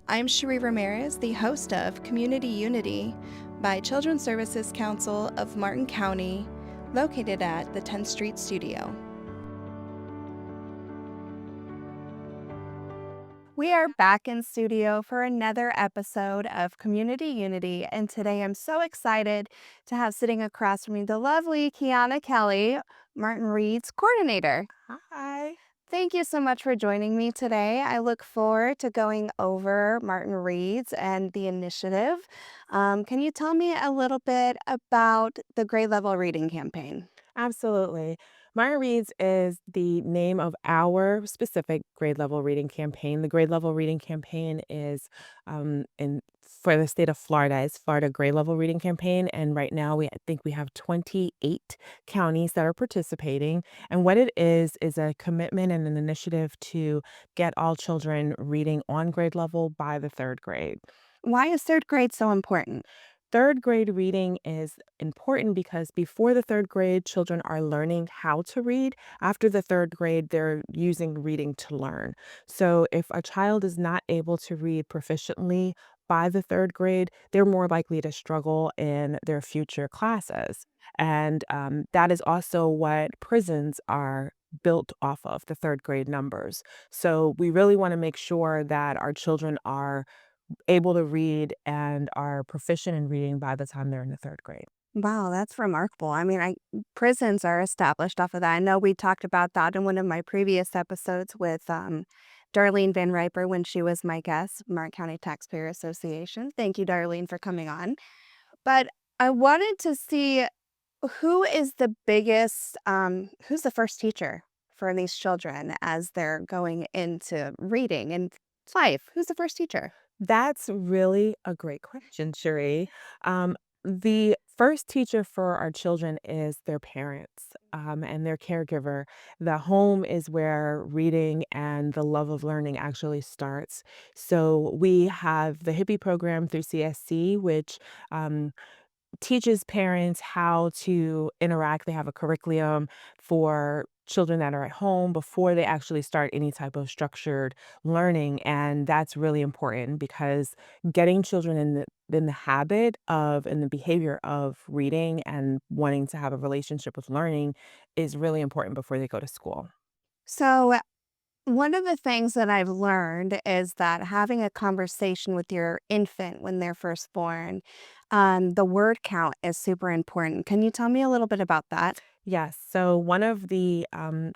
I'm Cheree Ramirez, the host of Community Unity by Children's Services Council of Martin County, located at the 10th Street Studio. We are back in studio for another episode of Community Unity, and today I'm so excited to have sitting across from me the lovely Kiana Kelly, Martin Reed's coordinator. Hi. Thank you so much for joining me today. I look forward to going over Martin Reed's and the initiative. Can you tell me a little bit about the grade level reading campaign? Absolutely. Maya Reads is the name of our specific grade level reading campaign. The grade level reading campaign is in for the state of Florida. It's Florida grade level reading campaign. And right now I think we have 28 counties that are participating. And what it is a commitment and an initiative to get all children reading on grade level by the third grade. Why is third grade so important? Third grade reading is important because before the third grade, children are learning how to read. After the third grade, they're using reading to learn. So if a child is not able to read proficiently by the third grade, they're more likely to struggle in their future classes. And that is also what prisons are built off of, the third grade numbers. So we really want to make sure that our children are able to read and are proficient in reading by the time they're in the third grade. Wow, that's remarkable. Prisons are established off of that. I know we talked about that in one of my previous episodes with Darlene Van Riper when she was my guest, Martin County Taxpayer Association. Thank you, Darlene, for coming on. But I wanted to see who is the biggest, who's the first teacher for these children as they're going into reading in life? Who's the first teacher? That's really a great question, Cherie. The first teacher for our children is their parents and their caregiver. The home is where reading and the love of learning actually starts. So we have the Hippie program through CSC, which teaches parents how to interact. They have a curriculum for children that are at home before they actually start any type of structured learning. And that's really important because getting children in the habit of and the behavior of reading and wanting to have a relationship with learning is really important before they go to school. So, one of the things that I've learned is that having a conversation with your infant when they're first born, the word count is super important. Can you tell me a little bit about that? Yes. So one of the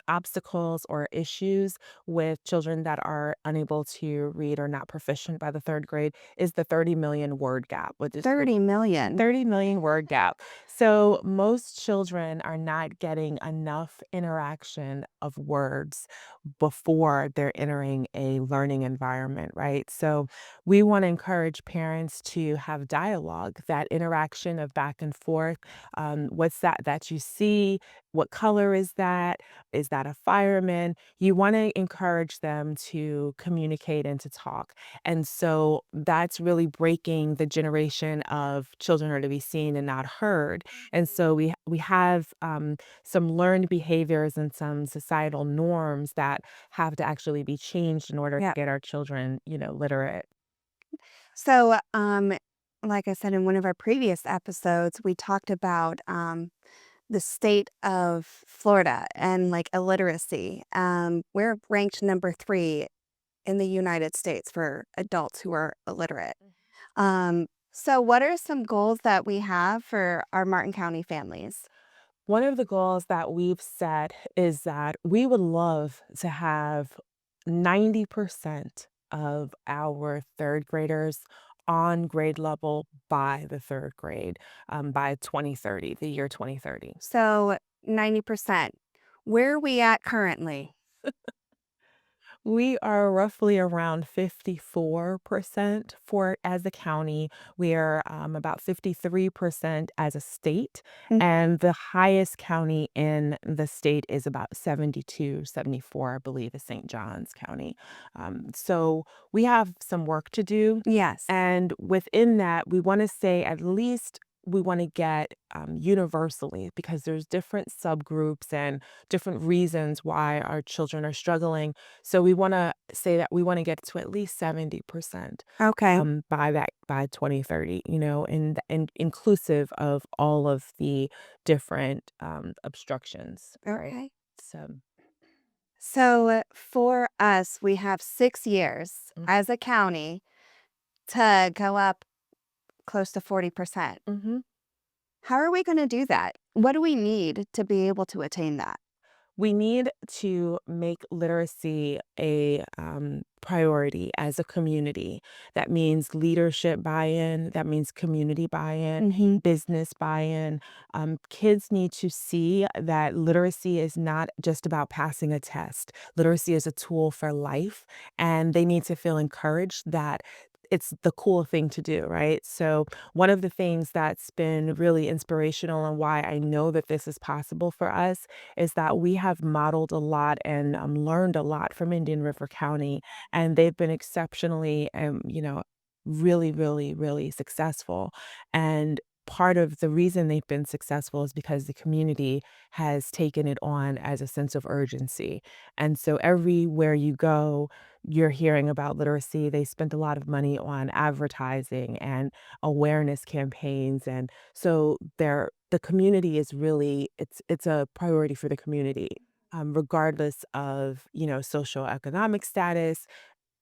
obstacles or issues with children that are unable to read or not proficient by the third grade is the 30 million word gap, which is the 30 million. 30 million word gap. So most children are not getting enough interaction of words before they're entering a learning environment, right? So we want to encourage parents to have dialogue, that interaction of back and forth. What's that you see? What color is that? Is that a fireman? You want to encourage them to communicate and to talk. And so that's really breaking the generation of children are to be seen and not heard. And so we have some learned behaviors and some societal norms that have to actually be changed in order to Yeah. get our children, literate. So, like I said in one of our previous episodes, we talked about the state of Florida and like illiteracy. We're ranked number 3 in the United States for adults who are illiterate. So, what are some goals that we have for our Martin County families? One of the goals that we've set is that we would love to have 90% of our third graders on grade level by the third grade, by 2030, the year 2030. So, 90%. Where are we at currently? We are roughly around 54% for as a county. We are about 53% as a state. Mm. And the highest county in the state is about 72, 74, I believe, is St. Johns County. So we have some work to do. Yes. And within that, we want to say at least get universally, because there's different subgroups and different reasons why our children are struggling. So we want to say that we want to get to at least 70% Okay. by 2030, and inclusive of all of the different obstructions, right? Okay. So So for us, we have 6 years as a county to go up close to 40%. mm-hmm. How are we going to do that? What do we need to be able to attain that? We need to make literacy a priority as a community. That means leadership buy in, that means community buy in, Hmm. business buy in. Kids need to see that literacy is not just about passing a test. Literacy is a tool for life, and they need to feel encouraged that it's the cool thing to do, right? So, one of the things that's been really inspirational and why I know that this is possible for us is that we have modeled a lot and learned a lot from Indian River County, and they've been exceptionally, really, really, really successful. And part of the reason they've been successful is because the community has taken it on as a sense of urgency. And so everywhere you go, you're hearing about literacy. They spent a lot of money on advertising and awareness campaigns, and so the community is really it's a priority for the community, regardless of, socioeconomic status.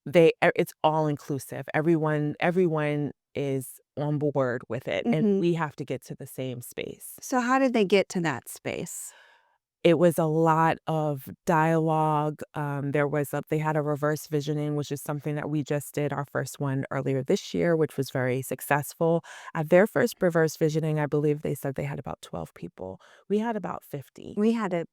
It's all inclusive. Everyone is on board with it, and Hmm. we have to get to the same space. So, how did they get to that space? It was a lot of dialogue. They had a reverse visioning, which is something that we just did our first one earlier this year, which was very successful. At their first reverse visioning, I believe they said they had about 12 people. We had about 50. We had a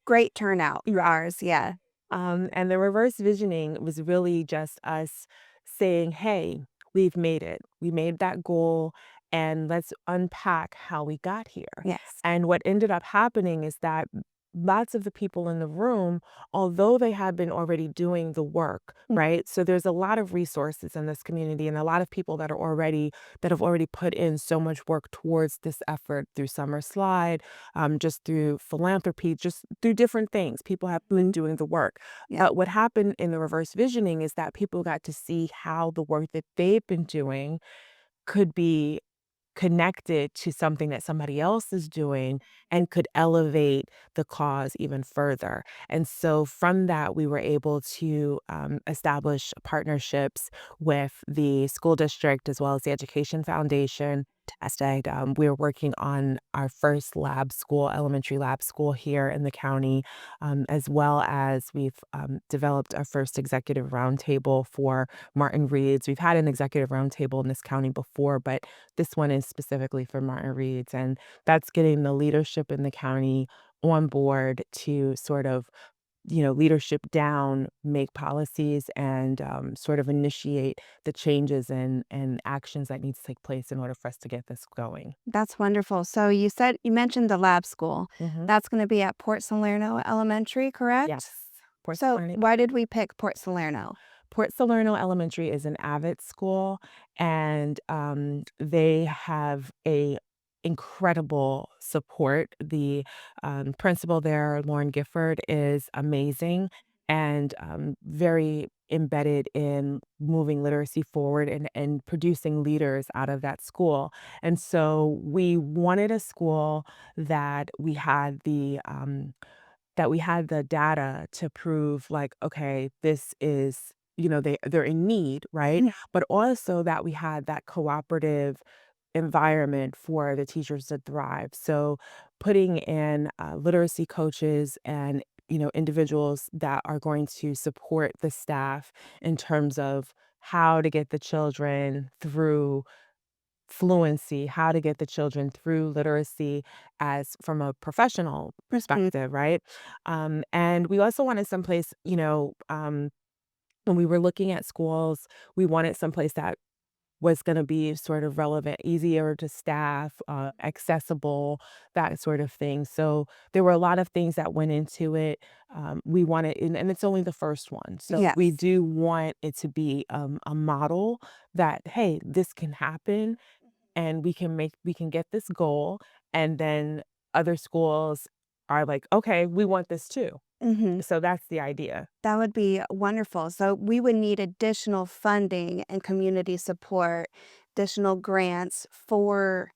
great turnout. Ours, yeah. And the reverse visioning was really just us saying, hey, we've made it. We made that goal, and let's unpack how we got here. Yes. And what ended up happening is that lots of the people in the room, although they had been already doing the work, Mm. right? So there's a lot of resources in this community and a lot of people that have already put in so much work towards this effort through Summer Slide, just through philanthropy, just through different things. People have been Mhm. doing the work. Yeah. But what happened in the reverse visioning is that people got to see how the work that they've been doing could be connected to something that somebody else is doing and could elevate the cause even further. And so from that, we were able to establish partnerships with the school district as well as the Education Foundation. Fantastic. We're working on our first elementary lab school here in the county, as well as we've developed our first executive roundtable for Martin Reed's. We've had an executive roundtable in this county before, but this one is specifically for Martin Reed's, and that's getting the leadership in the county on board to sort of, leadership down, make policies, and sort of initiate the changes and actions that need to take place in order for us to get this going. That's wonderful. So, you mentioned the lab school. Hmm. That's going to be at Port Salerno Elementary, correct? Yes. Port So, Salerno, why did we pick Port Salerno? Port Salerno Elementary is an AVID school, and they have a incredible support. The principal there, Lauren Gifford, is amazing and very embedded in moving literacy forward and producing leaders out of that school. And so we wanted a school that we had the data to prove, like, okay, this is, they're in need, right? Mm. But also that we had that cooperative environment for the teachers to thrive. So putting in literacy coaches and, individuals that are going to support the staff in terms of how to get the children through fluency, how to get the children through literacy as from a professional Mm. perspective, right? And we also wanted someplace, when we were looking at schools, we wanted someplace that was going to be sort of relevant, easier to staff, accessible, that sort of thing. So there were a lot of things that went into it. We wanted, and it's only the first one. So we Yes. do want it to be a model that, hey, this can happen, and we can get this goal, and then other schools are like, "Okay, we want this too." Mhm. So that's the idea. That would be wonderful. So we would need additional funding and community support, additional grants for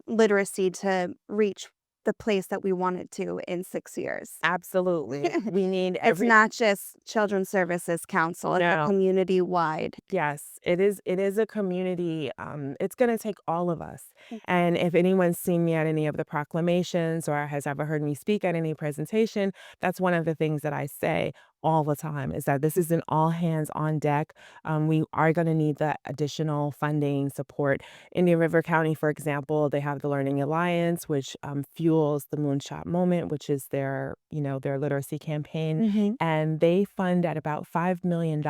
literacy to reach the place that we want it to in 6 years. Absolutely. We need It's every not just Children's Services Council, it's a No. community-wide. Yes, it is a community, it's gonna take all of us, Mm. and if anyone's seen me at any of the proclamations or has ever heard me speak at any presentation, that's one of the things that I say all the time is that this is an all hands on deck. We are gonna need the additional funding support. Indian River County, for example, they have the Learning Alliance, which, fuels the Moonshot Moment, which is their, their literacy campaign, Mhm. and they fund at about $5 million,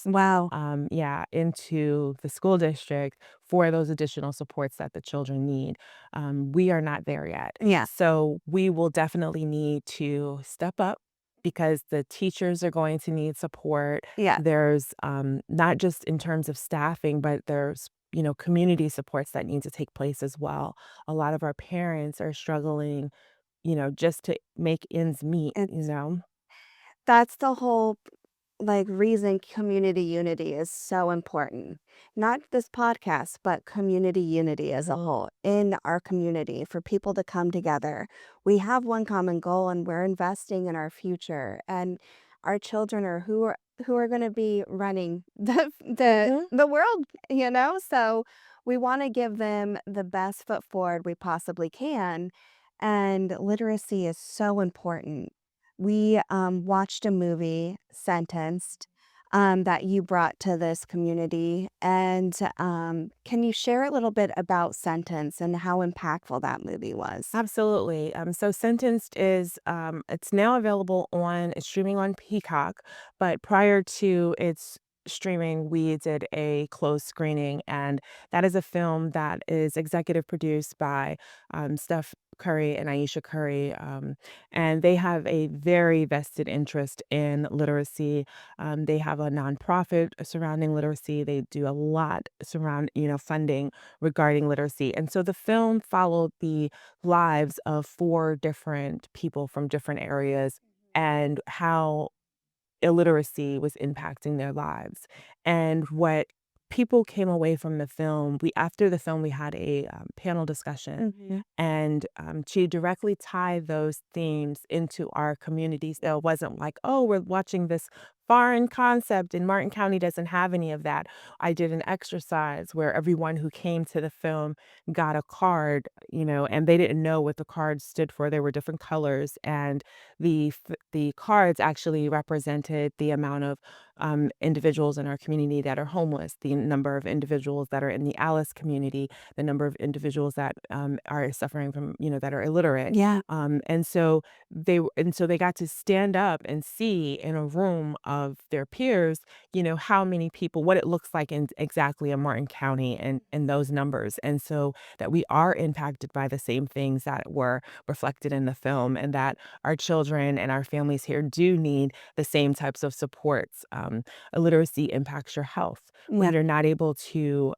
Wow. yeah, into the school district for those additional supports that the children need. We are not there yet. Yeah. So we will definitely need to step up because the teachers are going to need support. Yeah. There's not just in terms of staffing, but there's community supports that need to take place as well. A lot of our parents are struggling, just to make ends meet. It's that's the whole like reason community unity is so important. Not this podcast, but community unity as a whole in our community for people to come together. We have one common goal and we're investing in our future and our children are who are going to be running Mhm. the world, you know? So we want to give them the best foot forward we possibly can and literacy is so important. We, watched a movie, Sentenced, that you brought to this community, and, can you share a little bit about Sentence and how impactful that movie was? Absolutely. So Sentenced is it's now available on it's streaming on Peacock, but prior to its streaming, we did a closed screening, and that is a film that is executive produced by Steph Curry and Aisha Curry, and they have a very vested interest in literacy. They have a nonprofit surrounding literacy. They do a lot surround funding regarding literacy, and so the film followed the lives of 4 different people from different areas and how illiteracy was impacting their lives. And what people came away from the film, we after the film, we had a, panel discussion, Mhm. and, she directly tied those themes into our communities. So it wasn't like, "Oh, we're watching this foreign concept and Martin County doesn't have any of that." I did an exercise where everyone who came to the film got a card, and they didn't know what the cards stood for. There were different colors, and the cards actually represented the amount of individuals in our community that are homeless, the number of individuals that are in the Alice community, the number of individuals that are suffering from, that are illiterate. Yeah. And so they got to stand up and see in a room of their peers, how many people, what it looks like in exactly in Martin County and those numbers. And so that we are impacted by the same things that were reflected in the film, and that our children and our families here do need the same types of supports. Illiteracy impacts your health. Yeah. When you're not able to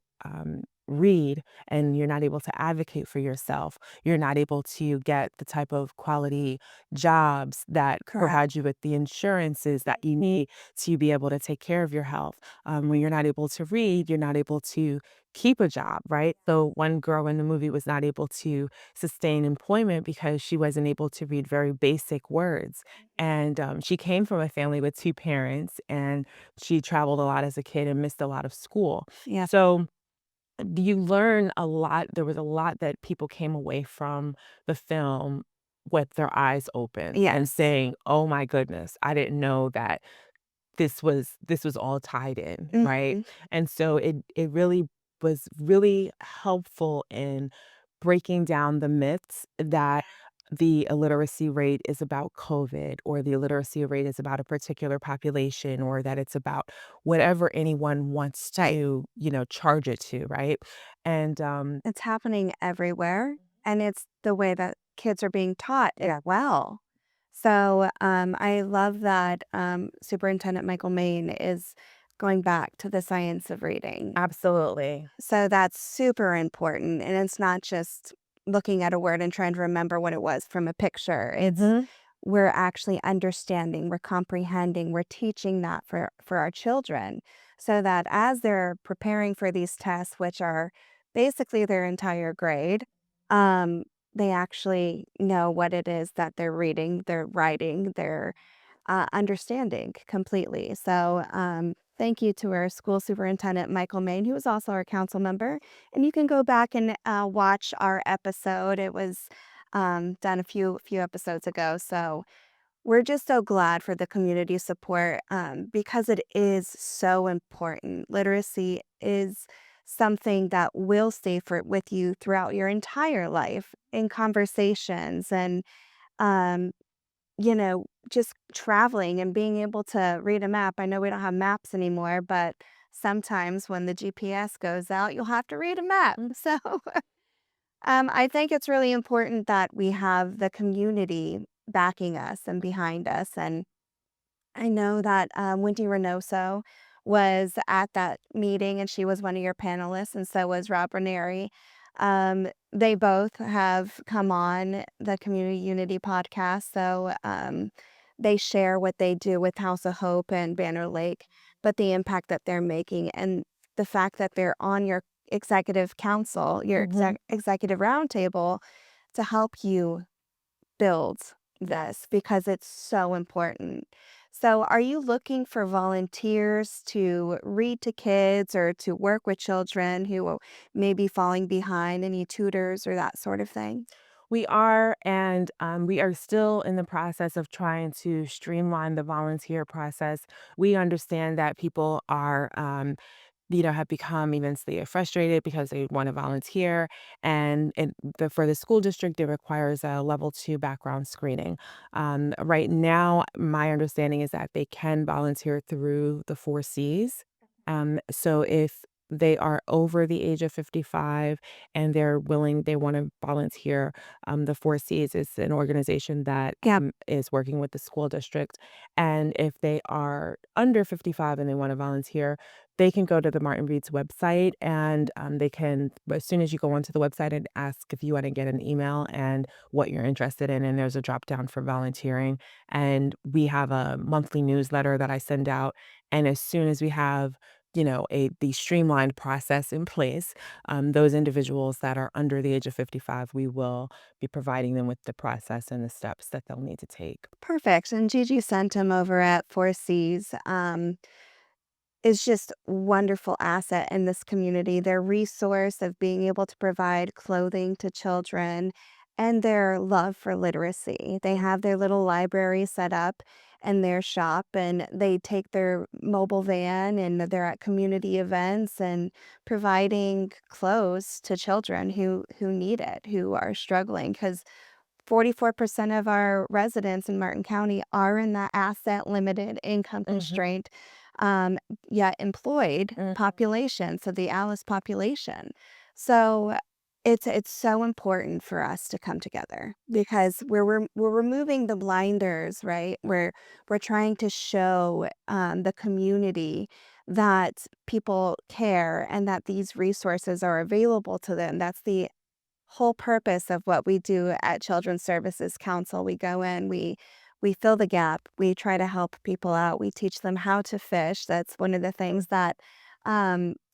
read and you're not able to advocate for yourself, you're not able to get the type of quality jobs that Correct. provide you with the insurances that you need to be able to take care of your health. When you're not able to read, you're not able to keep a job, right? So one girl in the movie was not able to sustain employment because she wasn't able to read very basic words. And she came from a family with two parents, and she traveled a lot as a kid and missed a lot of school. Yeah. So you learn a lot. There was a lot that people came away from the film with their eyes open and Yes. saying, "Oh my goodness, I didn't know that this was all tied in," right? Mhm. And so it really was really helpful in breaking down the myths that the illiteracy rate is about COVID, or the illiteracy rate is about a particular population, or that it's about whatever anyone wants Right. to, charge it to, right? And It's happening everywhere, and it's the way that kids are being taught as well. So, I love that, Superintendent Michael Maine is going back to the science of reading. Absolutely. So that's super important, and it's not just looking at a word and trying to remember what it was from a picture. It's Mhm. we're actually understanding, we're comprehending, we're teaching that for our children so that as they're preparing for these tests, which are basically their entire grade, um, they actually know what it is that they're reading, they're writing, they're understanding completely. So, thank you to our school superintendent, Michael Main, who was also our council member. And you can go back and watch our episode. It was done a few episodes ago. So we're just so glad for the community support because it is so important. Literacy is something that will stay with you throughout your entire life in conversations and um, just traveling and being able to read a map. I know we don't have maps anymore, but sometimes when the GPS goes out, you'll have to read a map. So, I think it's really important that we have the community backing us and behind us. And I know that Wendy Reynoso was at that meeting and she was one of your panelists, and so was Rob Ranieri. They both have come on the Community Unity podcast. So they share what they do with House of Hope and Banner Lake, but the impact that they're making and the fact that they're on your executive council, your Mhm. executive roundtable to help you build this because it's so important. So, are you looking for volunteers to read to kids or to work with children who may be falling behind, any tutors or that sort of thing? We are, and we are still in the process of trying to streamline the volunteer process. We understand that people are have become immensely frustrated because they want to volunteer. And for the school district, it requires a level 2 background screening. Right now, my understanding is that they can volunteer through the 4 Cs. So if they are over the age of 55 and they want to volunteer. The 4 Cs is an organization that Yeah, is working with the school district. And if they are under 55 and they want to volunteer, they can go to the Martin Reed's website and they can, as soon as you go onto the website and ask if you want to get an email and what you're interested in, and there's a drop down for volunteering. And we have a monthly newsletter that I send out. And as soon as we have, the streamlined process in place, those individuals that are under the age of 55, we will be providing them with the process and the steps that they'll need to take. perfect. And Gigi sent him over at Four Cs. Is just wonderful asset in this community. Their resource of being able to provide clothing to children and their love for literacy. They have their little library set up in their shop and they take their mobile van and they're at community events and providing clothes to children who need it, who are struggling because 44% of our residents in Martin County are in that asset limited income Mhm, constraint, um, yet employed mhm, population, so the Alice population. So it's so important for us to come together because we're removing the blinders, right? We're trying to show the community that people care and that these resources are available to them. That's the whole purpose of what we do at Children's Services Council. We go in, we fill the gap, we try to help people out, we teach them how to fish. That's one of the things that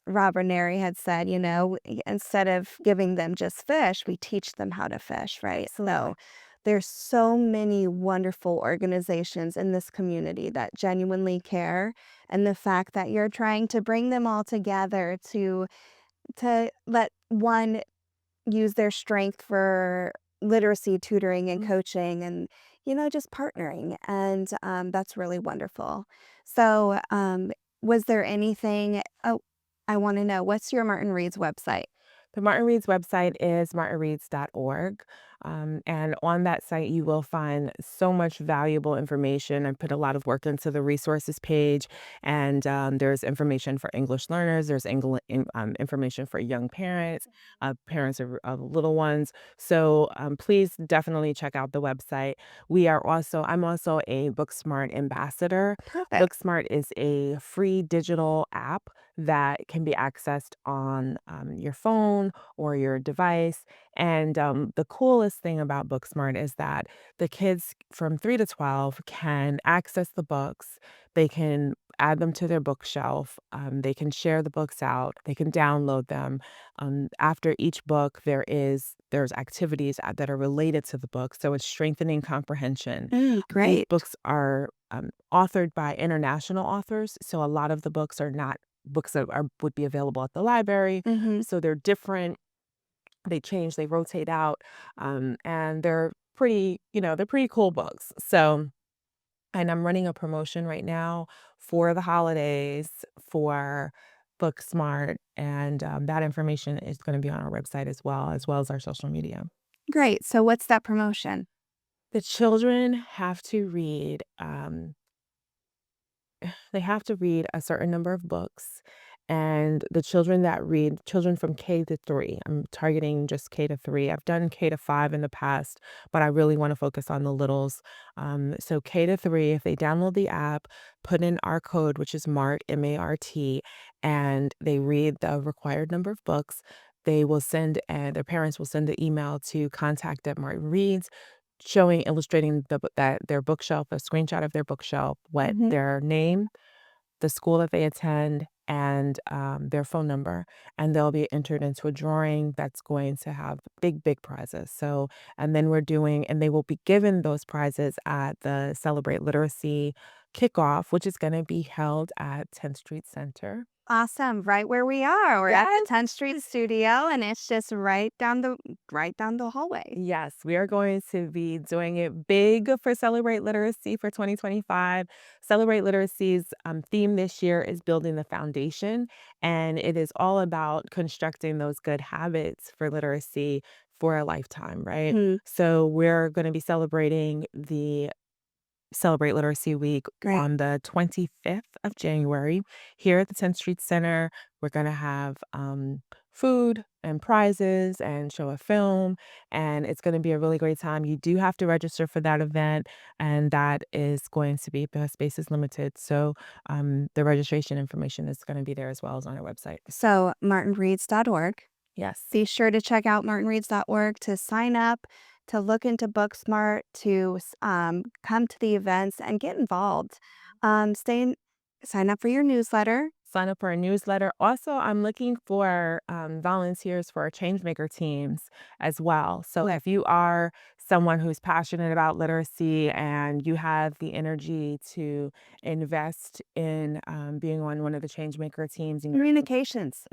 Robert Neri had said, instead of giving them just fish, we teach them how to fish, right? absolutely. So there's so many wonderful organizations in this community that genuinely care. And the fact that you're trying to bring them all together to let one use their strength for literacy tutoring and Mm. coaching and just partnering and that's really wonderful. So was there anything, I want to know, what's your Martin Reed's website? The Martin Reed's website is martinreeds.org. And on that site, you will find so much valuable information. I put a lot of work into the resources page, and there's information for English learners. There's information for young parents, parents of little ones. So please definitely check out the website. I'm also a Booksmart ambassador. Perfect. Booksmart is a free digital app that can be accessed on your phone or your device. And the coolest thing about Booksmart is that the kids from 3 to 12 can access the books. They can add them to their bookshelf. They can share the books out. They can download them. After each book, there's activities that are related to the book, so it's strengthening comprehension. These Great. books are authored by international authors, so a lot of the books are not books that would be available at the library. Hmm. So they're different, they change, they rotate out, and they're pretty cool books. So, and I'm running a promotion right now for the holidays for Booksmart, and that information is going to be on our website as well as our social media. Great. So what's that promotion? The children have to read. They have to read a certain number of books, and the children that read children from K to 3. I'm targeting just K to 3. I've done K to 5 in the past, but I really wanna focus on the littles. So K to 3, if they download the app, put in our code, which is MART, M-A-R-T, and they read the required number of books, they will send and their parents will send the email to contact@martinreads showing illustrating that their bookshelf, a screenshot of their bookshelf, what Hmm. their name, the school that they attend, and their phone number, and they'll be entered into a drawing that's going to have big, big prizes. So, and then and they will be given those prizes at the Celebrate Literacy kickoff, which is going to be held at 10th Street Center. Awesome. Right where we are. We're at the Yes. 10th Street studio and it's just right down the hallway. Yes, we are going to be doing it big for Celebrate Literacy for 2025. Celebrate Literacy's theme this year is building the foundation, and it is all about constructing those good habits for literacy for a lifetime, right? Mhm. So we're going to be celebrating the Celebrate Literacy Week Great. on the 25th of January here at the 10th Street Center. We're going to have food and prizes and show a film, and it's going to be a really great time. You do have to register for that event, and that is going to be the space is limited. So the registration information is going to be there as well as on our website. So martinreads.org. Yes. Be sure to check out martinreads.org to sign up, to look into Booksmart, to come to the events and get involved. Stay in, sign up for your newsletter. Sign up for a newsletter. Also, I'm looking for volunteers for our changemaker teams as well. So Cool. if you are someone who's passionate about literacy and you have the energy to invest in being on one of the changemaker teams, and Communications.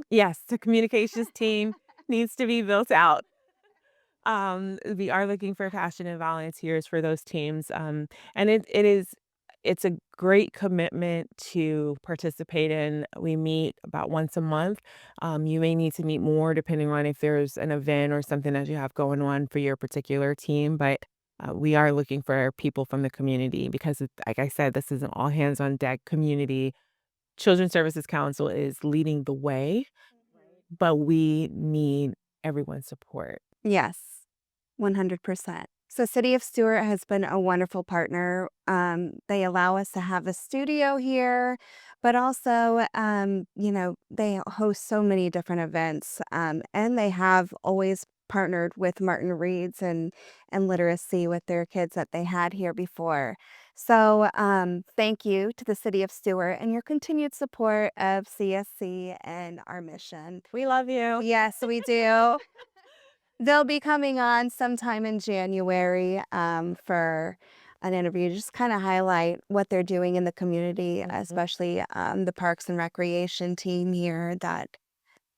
yes, the communications team needs to be built out. We are looking for passionate volunteers for those teams, and it's a great commitment to participate in. We meet about once a month. You may need to meet more depending on if there's an event or something that you have going on for your particular team, but we are looking for people from the community because, like I said, this is an all hands on deck community. Children's Services Council is leading the way, but we need everyone's support. Yes, 100%. So City of Stuart has been a wonderful partner. They allow us to have a studio here, but also, they host so many different events, and they have always partnered with Martin Reed's and literacy with their kids that they had here before. So, thank you to the City of Stuart and your continued support of CSC and our mission. We love you. Yes, we do. They'll be coming on sometime in January, for an interview, just kinda highlight what they're doing in the community, Mhm. especially, the Parks and Recreation team here that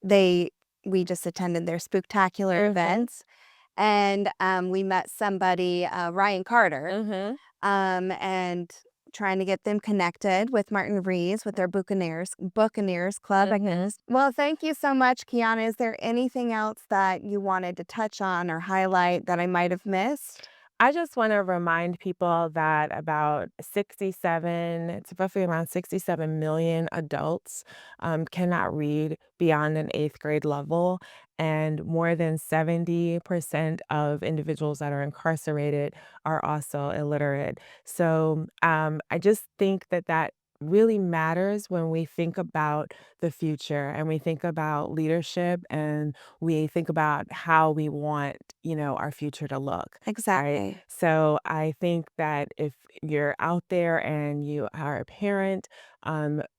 they we just attended their spooktacular Mhm. events, and, we met somebody, Ryan Carter, Mhm. and trying to get them connected with Martin Rees with their Buccaneers Club, I Mhm. guess. Well, thank you so much, Kiana. Is there anything else that you wanted to touch on or highlight that I might have missed? I just want to remind people that it's roughly around 67 million adults cannot read beyond an eighth grade level, and more than 70% of individuals that are incarcerated are also illiterate. So I just think that that really matters when we think about the future and we think about leadership and we think about how we want, our future to look. Right. Exactly. So I think that if you're out there and you are a parent,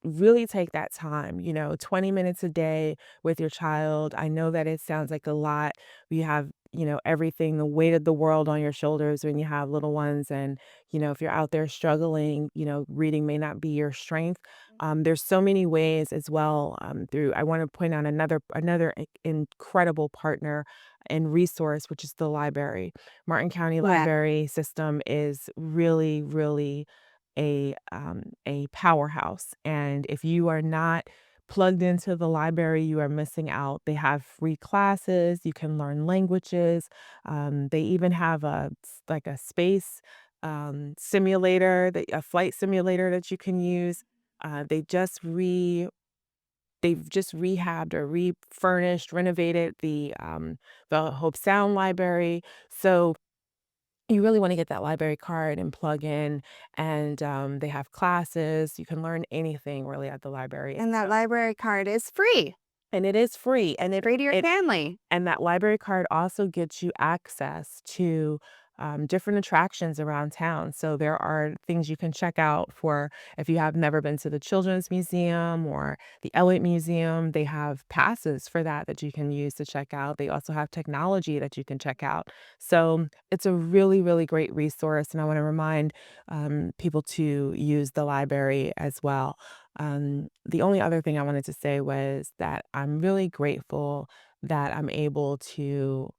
really take that time, 20 minutes a day with your child. I know that it sounds like a lot. You have, everything, the weight of the world on your shoulders when you have little ones. And, if you're out there struggling, reading may not be your strength. There's so many ways as well. I want to point out another incredible partner and resource, which is the library. Martin County Yeah. Library system is really, really a powerhouse, and if you are not plugged into the library, you are missing out. They have free classes, you can learn languages, they even have like a space, simulator, a flight simulator that you can use. They've just rehabbed or refurnished, renovated the Hope Sound Library. So you really want to get that library card and plug in, and they have classes. You can learn anything really at the library. And that library card is free. And it is free, and Free to your it family. and that library card also gets you access to, different attractions around town. So there are things you can check out for if you have never been to the Children's Museum or the Elliott Museum, they have passes for that you can use to check out. They also have technology that you can check out. So it's a really, really great resource, and I wanna remind, people to use the library as well. The only other thing I wanted to say was that I'm really grateful that I'm able to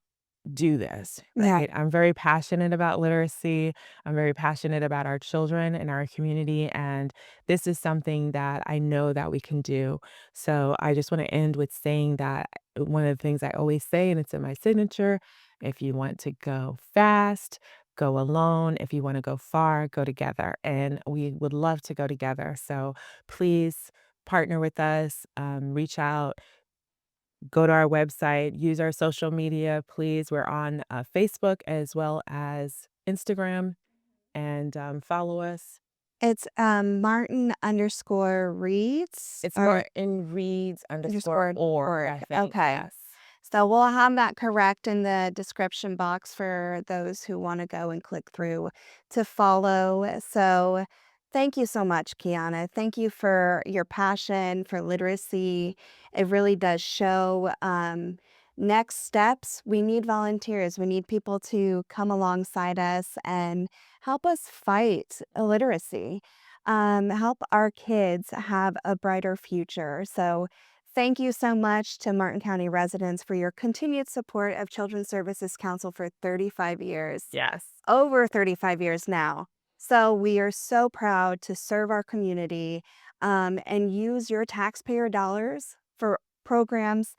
do this, Yeah. right? I'm very passionate about literacy. I'm very passionate about our children and our community, and this is something that I know that we can do. So I just want to end with saying that one of the things I always say, and it's in my signature, if you want to go fast, go alone. If you want to go far, go together. And we would love to go together. So please partner with us, reach out, go to our website, use our social media, please. We're on Facebook as well as Instagram, and follow us. It's, Martin underscore Reads It's or Martin Reads underscore underscore org, org. I think. Okay. Yes. So we'll have that correct in the description box for those who want to go and click through to follow. So thank you so much, Kiana. Thank you for your passion for literacy. It really does show. Next steps, we need volunteers. We need people to come alongside us and help us fight illiteracy, help our kids have a brighter future. So thank you so much to Martin County residents for your continued support of Children's Services Council for 35 years, Yes. over 35 years now. So we are so proud to serve our community and use your taxpayer dollars for programs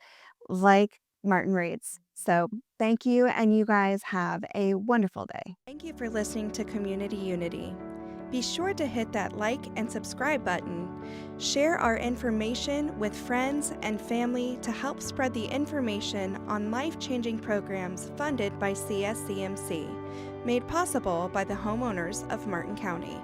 like Martin Reads. So thank you, and you guys have a wonderful day. Thank you for listening to Community Unity. Be sure to hit that like and subscribe button. Share our information with friends and family to help spread the information on life-changing programs funded by CSCMC, made possible by the homeowners of Martin County.